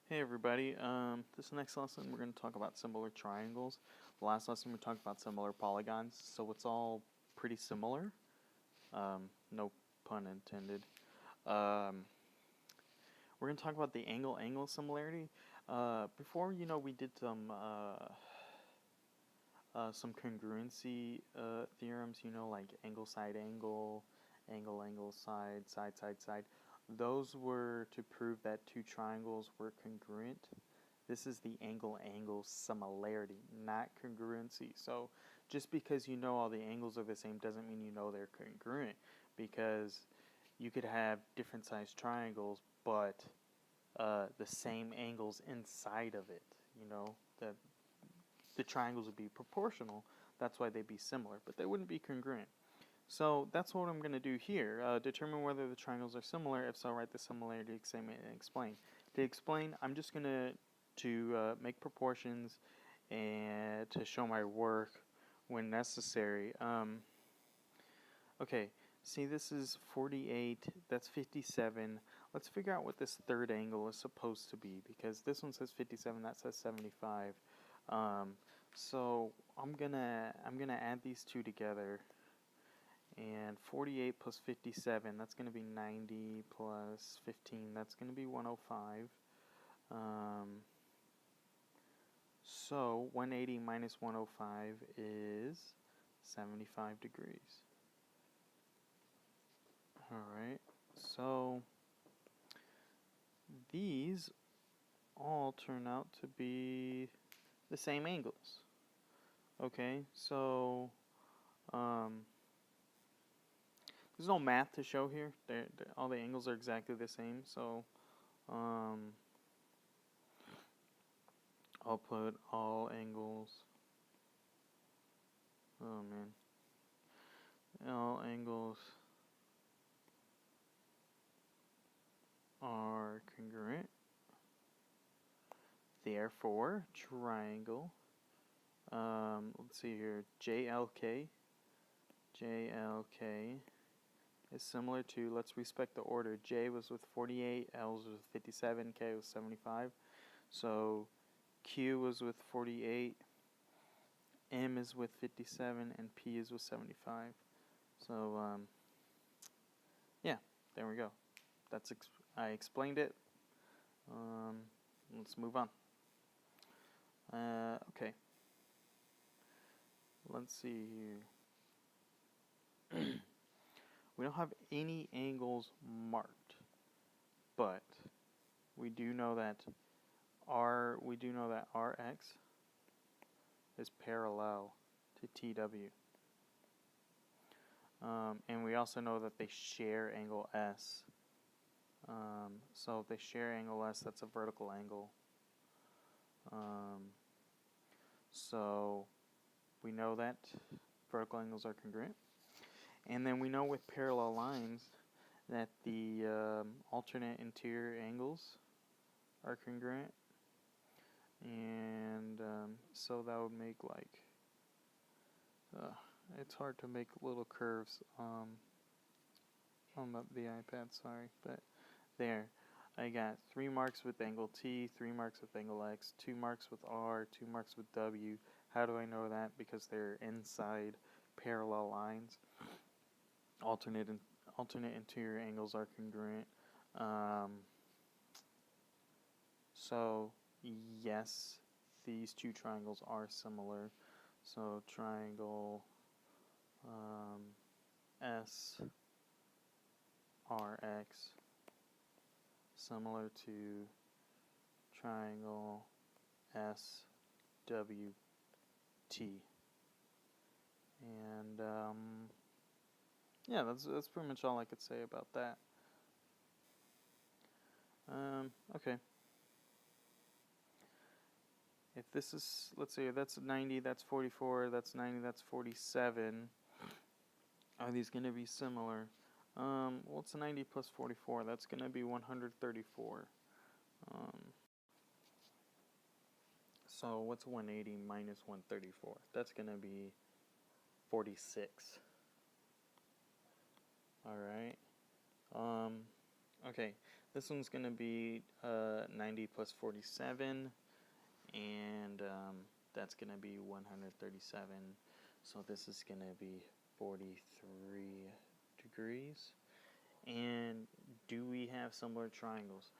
Hey everybody, this next lesson we're going to talk about similar triangles. The last lesson we talked about similar polygons, so it's all pretty similar. No pun intended. We're going to talk about the angle-angle similarity. Before, we did some congruency theorems, like angle, side, angle, angle, side, side, side, side. Those were to prove that two triangles were congruent. This is the angle-angle similarity, not congruency. So just because you know all the angles are the same doesn't mean you know they're congruent, because you could have different sized triangles, but the same angles inside of it, that the triangles would be proportional. That's why they'd be similar, but they wouldn't be congruent. So that's what I'm going to do here. Determine whether the triangles are similar. If so, write the similarity statement and explain. To explain, I'm just going to make proportions and to show my work when necessary. Okay, see, this is 48. That's 57. Let's figure out what this third angle is supposed to be, because this one says 57. That says 75. So I'm gonna add these two together. And 48 plus 57, that's going to be 90 plus 15, that's going to be 105. So 180 minus 105 is 75 degrees. Alright, so these all turn out to be the same angles. Okay, so there's no math to show here. All the angles are exactly the same, so I'll put all angles. Oh man. All angles are congruent. Therefore, triangle. Let's see here. JLK is similar to, let's respect the order. J was with 48, L was with 57, K was 75. So Q was with 48, M is with 57, and P is with 75. So yeah, there we go. I explained it. Let's move on. Okay. Let's see here. We don't have any angles marked, but we do know that Rx is parallel to TW. And we also know that they share angle S. So if they share angle S, that's a vertical angle. So we know that vertical angles are congruent. And then we know with parallel lines that the alternate interior angles are congruent. And so that would make like, it's hard to make little curves on the iPad, sorry, but there. I got 3 marks with angle T, 3 marks with angle X, 2 marks with R, 2 marks with W. How do I know that? Because they're inside parallel lines. Alternate interior angles are congruent. So yes, these two triangles are similar. So triangle SRX similar to triangle SWT. And yeah, that's pretty much all I could say about that. Okay. If this is, let's say that's 90, that's 44, that's 90, that's 47. Are these going to be similar? What's 90 plus 44? That's going to be 134. So what's 180 minus 134? That's going to be 46. Alright. Okay, This one's going to be 90 plus 47, and that's going to be 137. So this is going to be 43 degrees. And do we have similar triangles?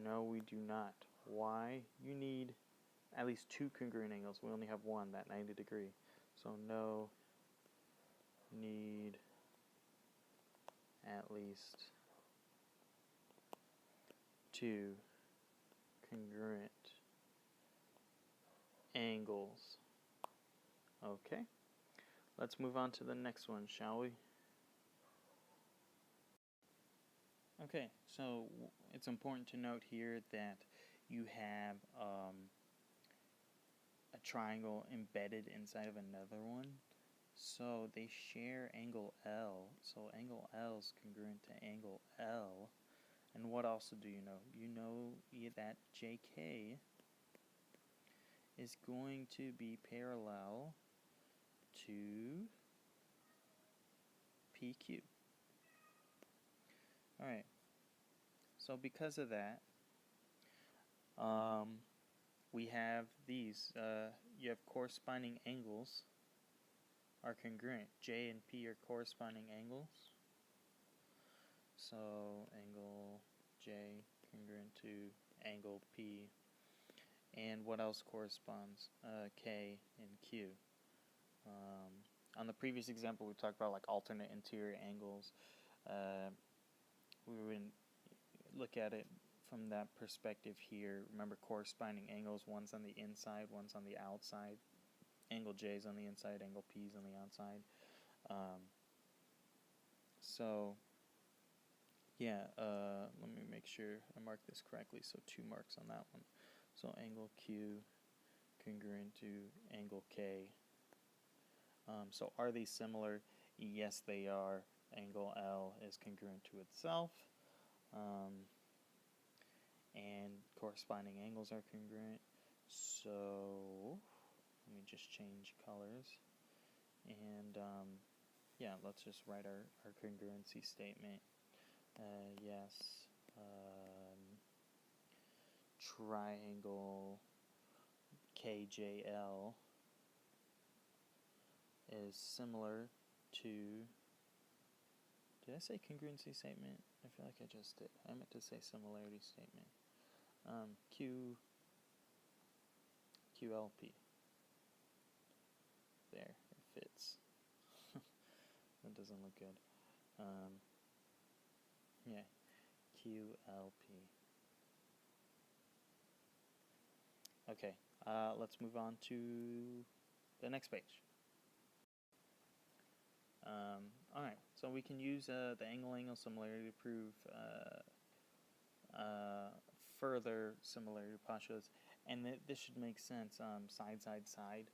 No, we do not. Why? You need at least two congruent angles. We only have one, that 90 degree. So no, need at least two congruent angles. Okay, let's move on to the next one, shall we? Okay, so it's important to note here that you have a triangle embedded inside of another one. So they share angle L. So angle L is congruent to angle L. And what also do you know? You know that JK is going to be parallel to PQ. Alright, so because of that, we have these. You have corresponding angles are congruent. J and P are corresponding angles. So angle J congruent to angle P. And what else corresponds? K and Q. On the previous example, we talked about like alternate interior angles. We would look at it from that perspective here. Remember, corresponding angles, one's on the inside, one's on the outside. Angle J is on the inside, angle P is on the outside. Let me make sure I mark this correctly. So 2 marks on that one. So angle Q congruent to angle K. So are these similar? Yes, they are. Angle L is congruent to itself. And corresponding angles are congruent. So let me just change colors. And let's just write our congruency statement. Yes, triangle KJL is similar to, did I say congruency statement? I feel like I just did. I meant to say similarity statement. QLP. There, it fits. That doesn't look good. QLP. Okay, let's move on to the next page. Alright, so we can use the angle-angle similarity to prove further similarity postulates, and this should make sense. Side, side, side.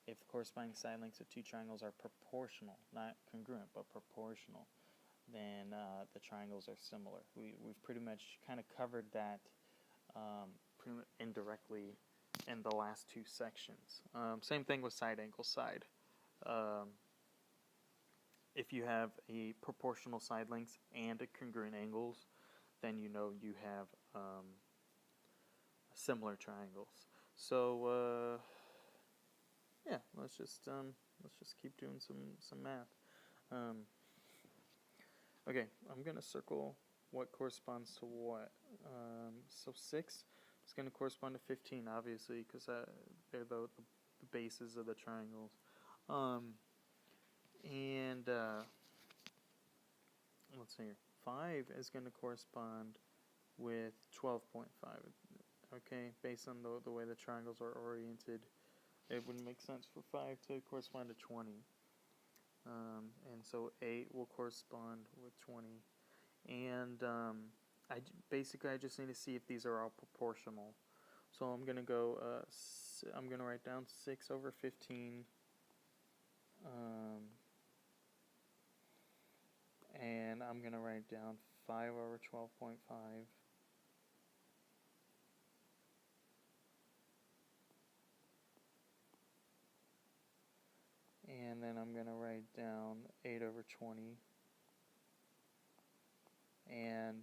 If the corresponding side lengths of two triangles are proportional, not congruent, but proportional, then the triangles are similar. We've pretty much kind of covered that pretty much indirectly in the last 2 sections. Same thing with side angle side. If you have a proportional side lengths and a congruent angles, then you know you have similar triangles. So let's just keep doing some math. Okay, I'm gonna circle what corresponds to what. So 6 is gonna correspond to 15, obviously, because they're the bases of the triangles. Let's see here. 5 is going to correspond with 12.5. Okay, based on the way the triangles are oriented, it wouldn't make sense for 5 to correspond to 20. And so 8 will correspond with 20. And I just need to see if these are all proportional. So I'm going to go, I'm going to write down 6 over 15. And I'm going to write down 5 over 12.5. And then I'm going to write down 8 over 20. And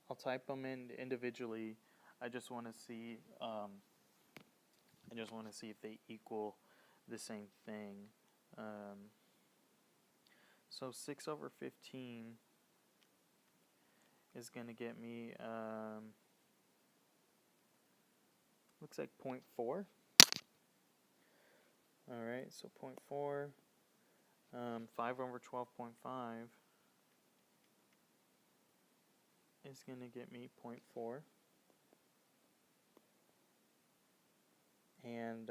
I'll type them in individually. I just want to see if they equal the same thing. So 6 over 15 is going to get me, looks like 0.4. Alright, so 0.4, 5 over 12.5 is going to get me 0.4. And,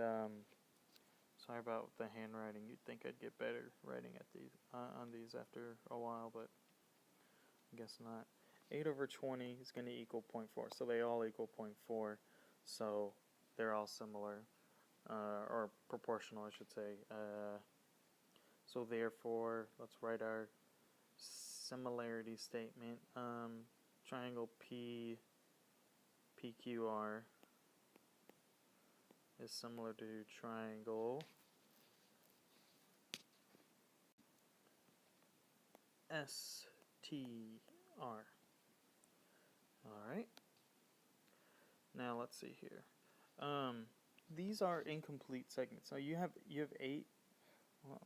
sorry about the handwriting. You'd think I'd get better writing at these on these after a while, but I guess not. 8 over 20 is going to equal 0.4, so they all equal 0.4, so they're all similar, or proportional, I should say. So therefore, let's write our similarity statement. Triangle PQR is similar to triangle STR. Alright. Now let's see here. These are incomplete segments. So you have 8. Well,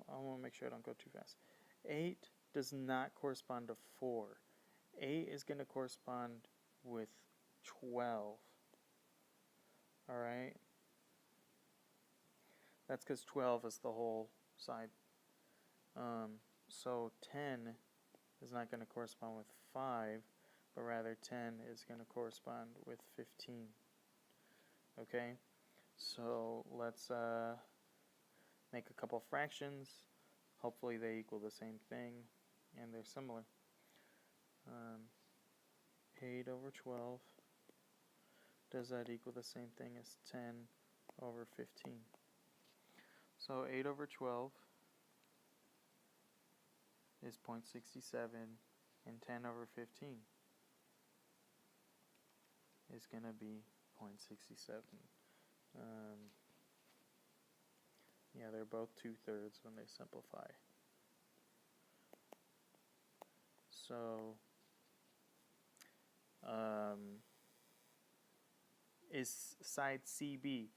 I want to make sure I don't go too fast. 8 does not correspond to 4. 8 is going to correspond with 12. Alright? That's because 12 is the whole side. So 10 is not going to correspond with 5, but rather 10 is going to correspond with 15. Okay? So let's make a couple fractions. Hopefully they equal the same thing, and they're similar. 8 over 12. Does that equal the same thing as 10 over 15? So 8 over 12 is 0.67, and 10 over 15 is going to be 0.67. Yeah, they're both 2/3 when they simplify. So, is side CB,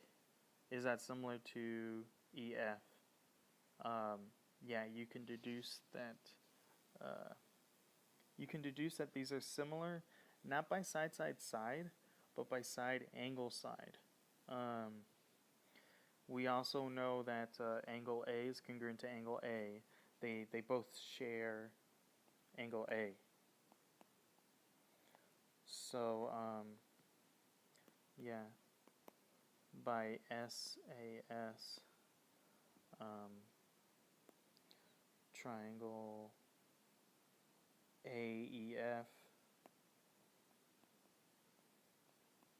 is that similar to EF? Yeah, you can deduce that. These are similar, not by side, but by side, angle, side. We also know that angle A is congruent to angle A. They both share angle A. So, yeah, by SAS, triangle AEF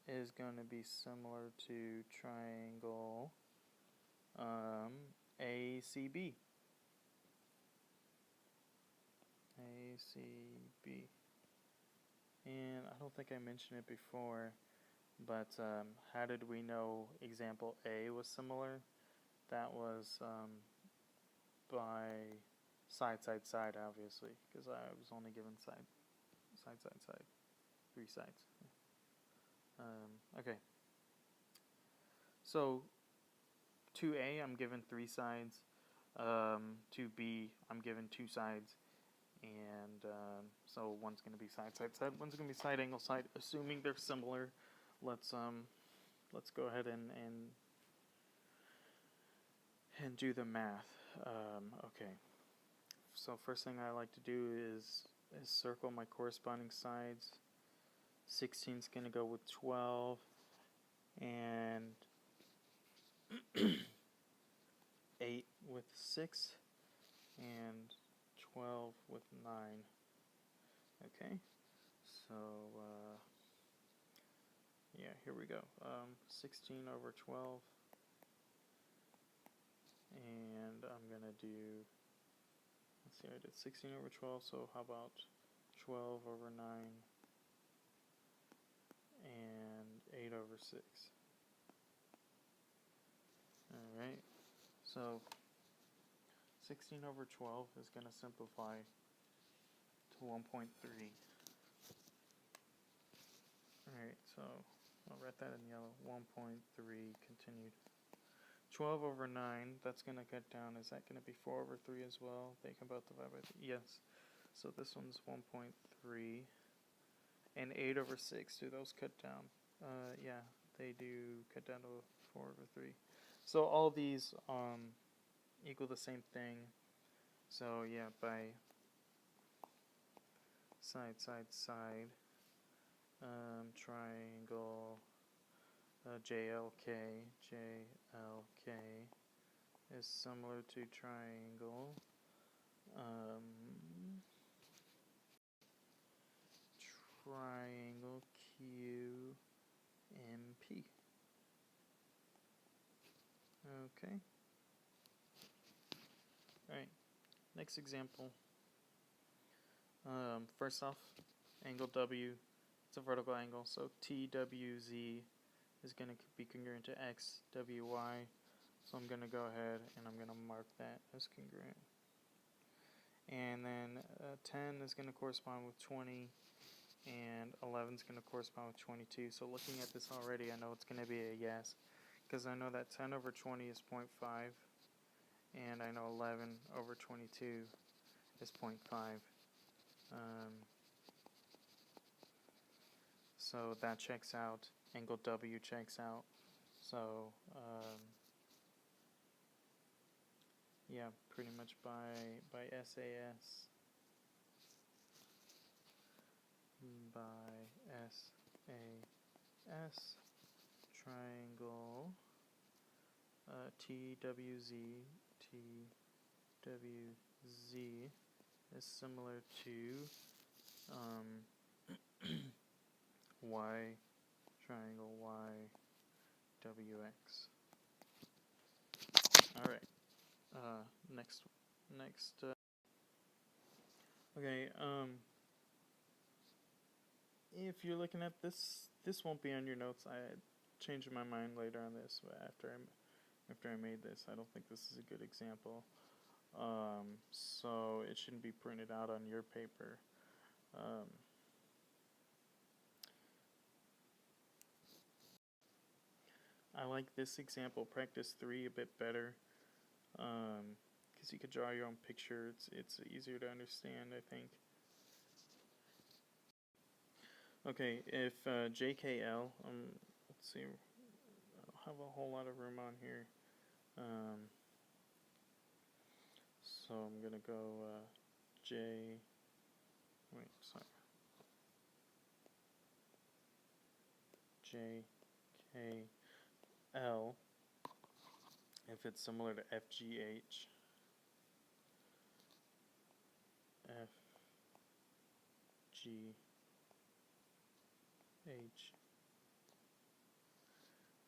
is going to be similar to triangle ACB. And I don't think I mentioned it before, but how did we know example A was similar? That was by side, obviously, because I was only given side, 3 sides. Okay. So 2A, I'm given 3 sides. 2B, I'm given 2 sides. And so one's going to be side, one's going to be side, angle, side. Assuming they're similar, let's go ahead and do the math. Okay. So first thing I like to do is circle my corresponding sides. 16 is going to go with 12, and 8 with 6, and 12 with 9. Okay, so yeah, here we go. 16 over 12, and I'm gonna do, let's see, I did 16 over 12, so how about 12 over 9 and 8 over 6. Alright, so 16 over 12 is going to simplify to 1.3. Alright, so I'll write that in yellow. 1.3 continued. 12 over 9, that's going to cut down. Is that going to be 4 over 3 as well? They can both divide by 3. Yes. So this one's 1.3. And 8 over 6, do those cut down? Yeah, they do cut down to 4 over 3. So all these equal the same thing. So yeah, by side, side, side, triangle JLK is similar to triangle triangle QMP. Okay. Alright, next example. First off, angle W, it's a vertical angle, so TWZ is going to be congruent to XWY. So I'm going to go ahead and I'm going to mark that as congruent. And then 10 is going to correspond with 20, and 11 is going to correspond with 22. So looking at this already, I know it's going to be a yes, because I know that 10 over 20 is 0.5, and I know 11 over 22 is 0.5. So that checks out. Angle W checks out. So yeah, pretty much by SAS. By SAS, triangle TWZ is similar to Y triangle YWX. All right. Next. Okay. If you're looking at this, this won't be on your notes. I changed my mind later on this, but after I made this, I don't think this is a good example. So it shouldn't be printed out on your paper. I like this example, practice 3, a bit better, because you could draw your own picture. It's easier to understand, I think. Okay, if JKL, let's see, I don't have a whole lot of room on here. So I'm gonna go JKL, if it's similar to FGH,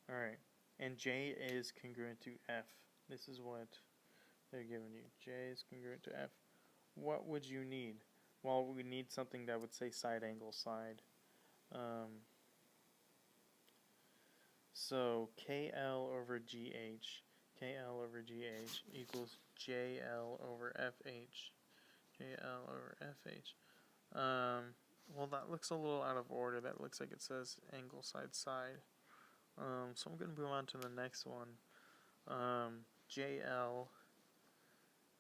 Alright, and J is congruent to F. This is what they're giving you. J is congruent to F. What would you need? Well, we need something that would say side angle side. So KL over GH equals JL over FH. JL over FH. Well, that looks a little out of order. That looks like it says angle side side. So I'm going to move on to the next one. JL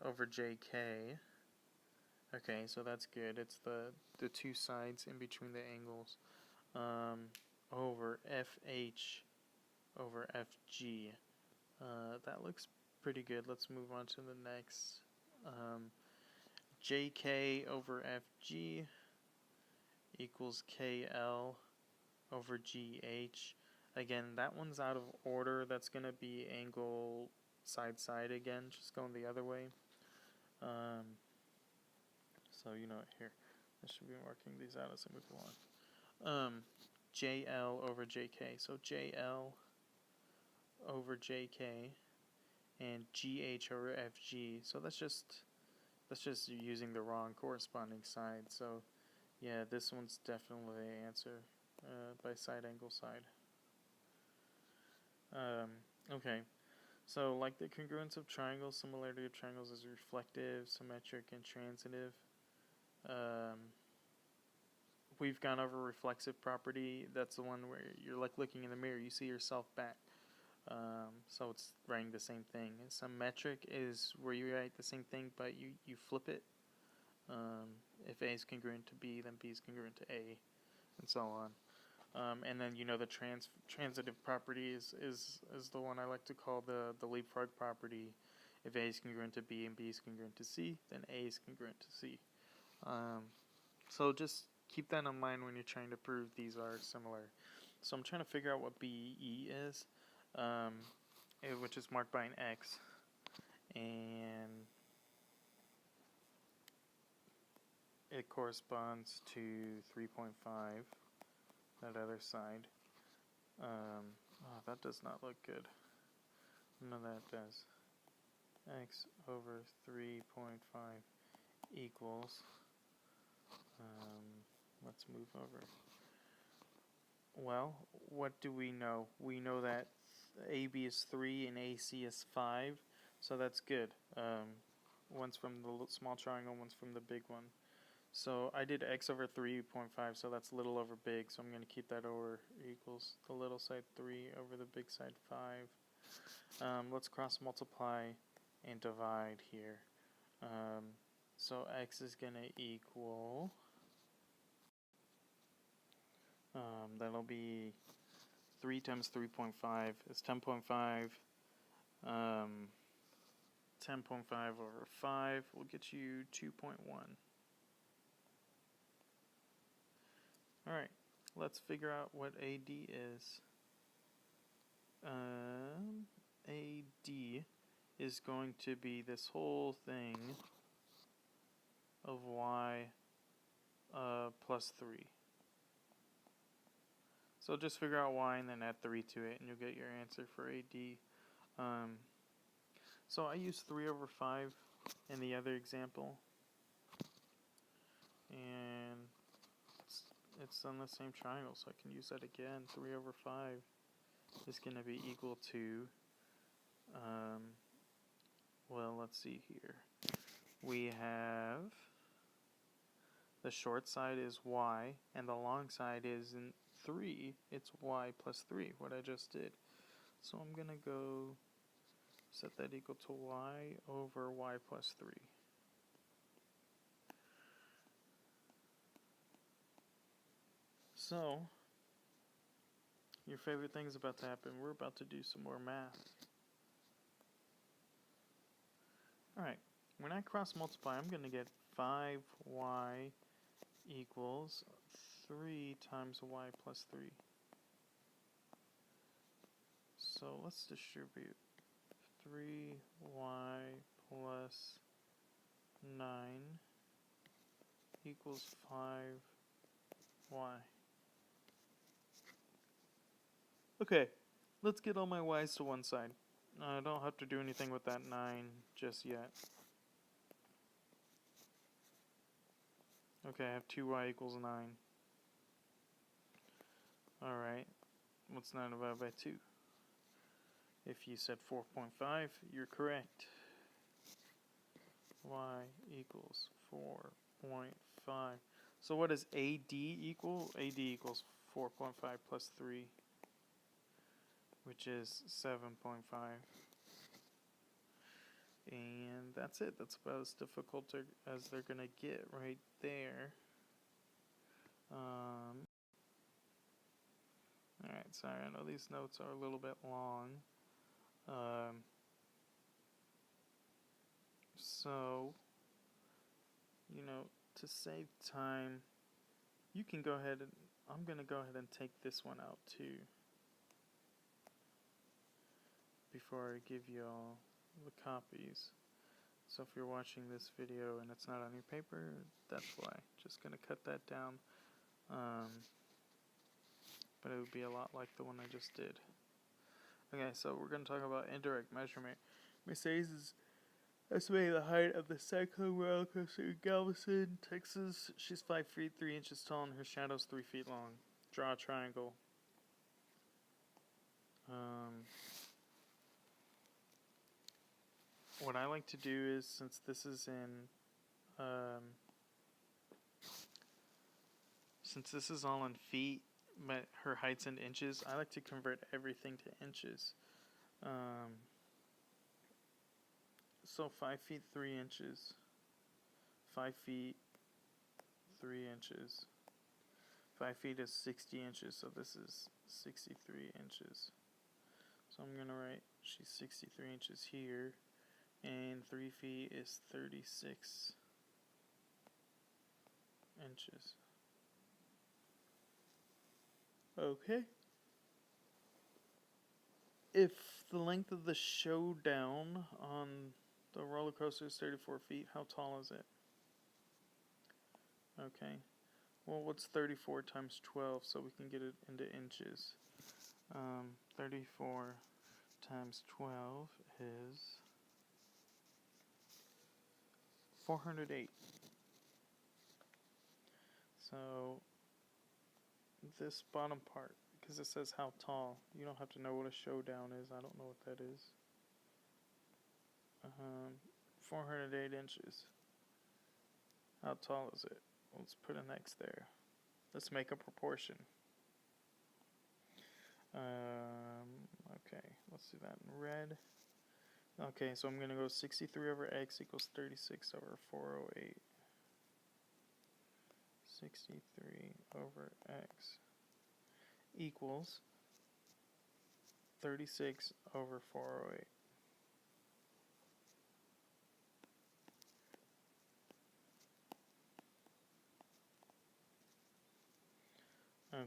over JK. Okay, so that's good. It's the two sides in between the angles. Over FH over FG. That looks pretty good. Let's move on to the next. JK over FG equals KL over GH. Again, that one's out of order. That's going to be angle side side again, just going the other way. So you know, here, I should be marking these out as I move along. JL over JK. So JL over JK and GH over FG. So that's just using the wrong corresponding side. So yeah, this one's definitely the answer by side angle side. Okay, so like the congruence of triangles, similarity of triangles is reflective, symmetric, and transitive. we've gone over reflexive property. That's the one where you're like looking in the mirror, you see yourself back. So it's writing the same thing. Symmetric is where you write the same thing, but you flip it. If A is congruent to B, then B is congruent to A, and so on. And then the transitive property is the one I like to call the leapfrog property. If A is congruent to B and B is congruent to C, then A is congruent to C. So just keep that in mind when you're trying to prove these are similar. So I'm trying to figure out what BE is, which is marked by an X, and it corresponds to 3.5, that other side. Oh, that does not look good. No, that does. X over 3.5 equals, let's move over. Well, what do we know? We know that AB is 3 and AC is 5, so that's good. One's from the small triangle, one's from the big one. So I did x over 3.5, so that's little over big, so I'm going to keep that over equals the little side 3 over the big side 5. Let's cross multiply and divide here. So x is going to equal, that'll be 3 times 3.5 is 10.5. 10.5 over 5 will get you 2.1. Alright, let's figure out what AD is. AD is going to be this whole thing of y plus 3. So just figure out y and then add 3 to it, and you'll get your answer for AD. So I used 3 over 5 in the other example, and it's on the same triangle, so I can use that again. 3 over 5 is going to be equal to, well, let's see here. We have the short side is y, and the long side is in 3. It's y plus 3, what I just did. So I'm going to go set that equal to y over y plus 3. So, your favorite thing is about to happen. We're about to do some more math. Alright, when I cross multiply, I'm going to get 5y equals 3 times y plus 3. So let's distribute 3y plus 9 equals 5y. Okay, let's get all my y's to one side. I don't have to do anything with that 9 just yet. Okay, I have 2y equals 9. Alright, what's 9 divided by 2? If you said 4.5, you're correct. Y equals 4.5. So what does AD equal? AD equals 4.5 plus 3, which is 7.5. And that's it. That's about as difficult as they're going to get right there. Alright, sorry, I know these notes are a little bit long. So, to save time, you can go ahead and, I'm going to go ahead and take this one out too, before I give you all the copies. So if you're watching this video and it's not on your paper, that's why. Just going to cut that down. But it would be a lot like the one I just did. Okay, so we're going to talk about indirect measurement. Mercedes is estimating the height of the cycling roller coaster in Galveston, Texas. She's 5 feet 3 inches tall and her shadow's 3 feet long. Draw a triangle. What I like to do is, since this is in since this is all in feet, but her height's in inches, I like to convert everything to inches. So 5 feet 3 inches, 5 feet 3 inches. 5 feet is 60 inches, so this is 63 inches. So I'm going to write she's 63 inches here, and 3 feet is 36 inches. Okay. If the length of the showdown on the roller coaster is 34 feet, how tall is it? Okay. Well, what's 34 times 12 so we can get it into inches? 34 times 12 is 408. So this bottom part, because it says how tall, you don't have to know what a showdown is. I don't know what that is. 408 inches. How tall is it? Let's put an X there. Let's make a proportion. Okay, let's do that in red. Okay, so I'm going to go 63 over X equals 36 over 408. 63 over X equals 36 over 408.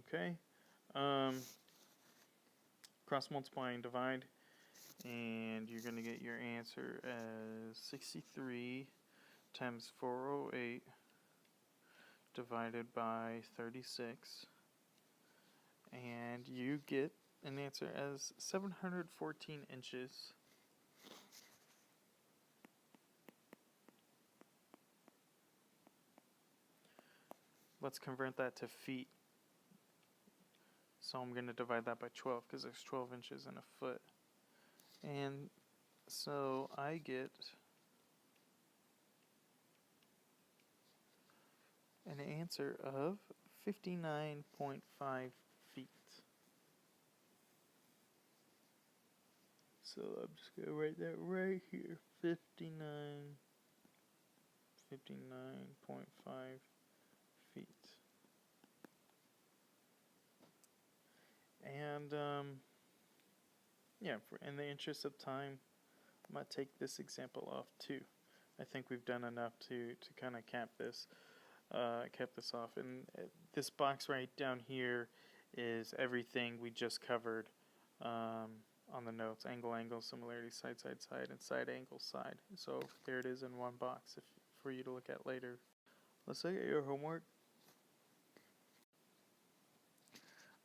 Okay. Cross multiply and divide, and you're going to get your answer as 63 times 408 divided by 36, and you get an answer as 714 inches. Let's convert that to feet. So I'm going to divide that by 12 because there's 12 inches in a foot. And so I get an answer of 59.5 feet. So I'm just going to write that right here. 59.5 feet. And yeah, in the interest of time, I'm going to take this example off too. I think we've done enough to kind of cap this off. And this box right down here is everything we just covered on the notes. Angle, angle, similarity, side, side, side, and side, angle, side. So there it is in one box for you to look at later. Let's look at your homework.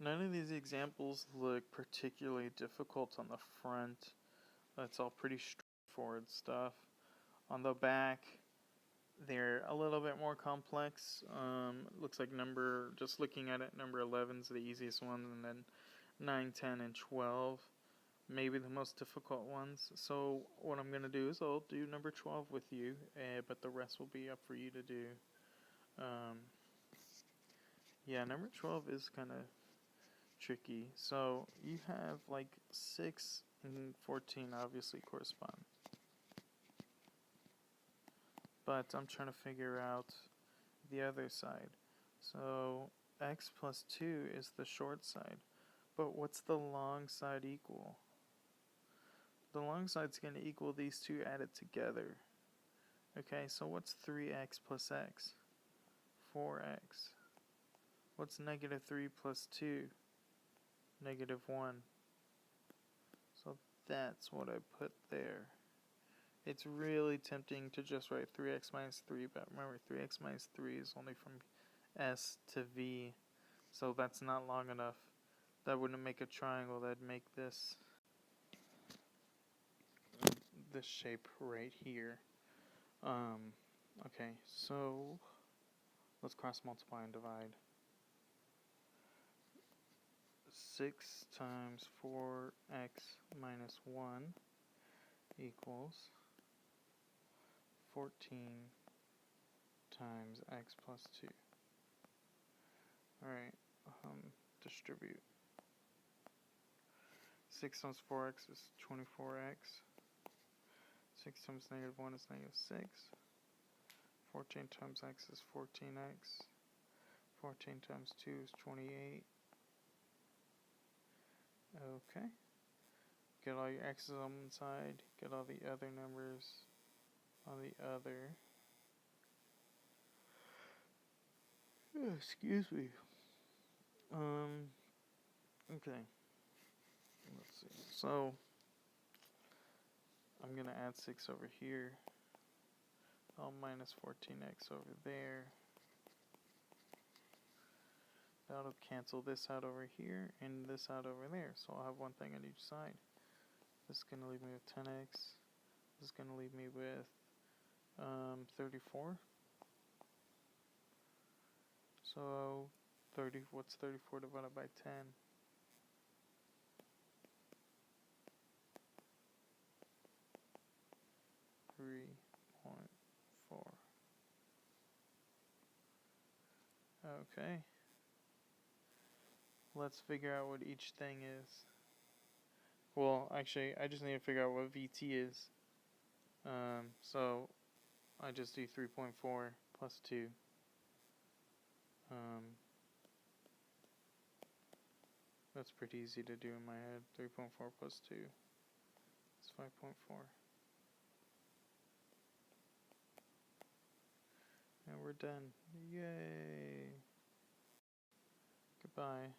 None of these examples look particularly difficult on the front. It's all pretty straightforward stuff. On the back, they're a little bit more complex. Looks like just looking at it, number 11 is the easiest one, and then 9, 10, and 12, maybe the most difficult ones. So what I'm going to do is I'll do number 12 with you, but the rest will be up for you to do. Yeah, number 12 is kind of tricky. So you have like 6 and 14 obviously correspond. But I'm trying to figure out the other side. So x plus 2 is the short side. But what's the long side equal? The long side's going to equal these two added together. Okay, so what's 3x plus x? 4x. What's negative 3 plus 2? Negative 1. So that's what I put there. It's really tempting to just write 3x minus 3, but remember 3x minus 3 is only from S to V, so that's not long enough. That wouldn't make a triangle, that'd make this shape right here. Okay, so let's cross multiply and divide. 6 times 4x minus 1 equals 14 times x plus 2. Alright, distribute. 6 times 4x is 24x. 6 times negative 1 is negative 6. 14 times x is 14x. 14 times 2 is 28. Okay. Get all your x's on one side. Get all the other numbers on the other. Excuse me. Okay. Let's see. So, I'm going to add 6 over here. I'll minus 14x over there. That'll cancel this out over here and this out over there. So I'll have one thing on each side. This is going to leave me with 10x. This is going to leave me with 34. So what's 34 divided by 10? 3.4. Okay. Let's figure out what each thing is. Well, actually, I just need to figure out what VT is. So I just do 3.4 plus 2. That's pretty easy to do in my head. 3.4 plus 2 is 5.4. And we're done. Yay! Goodbye.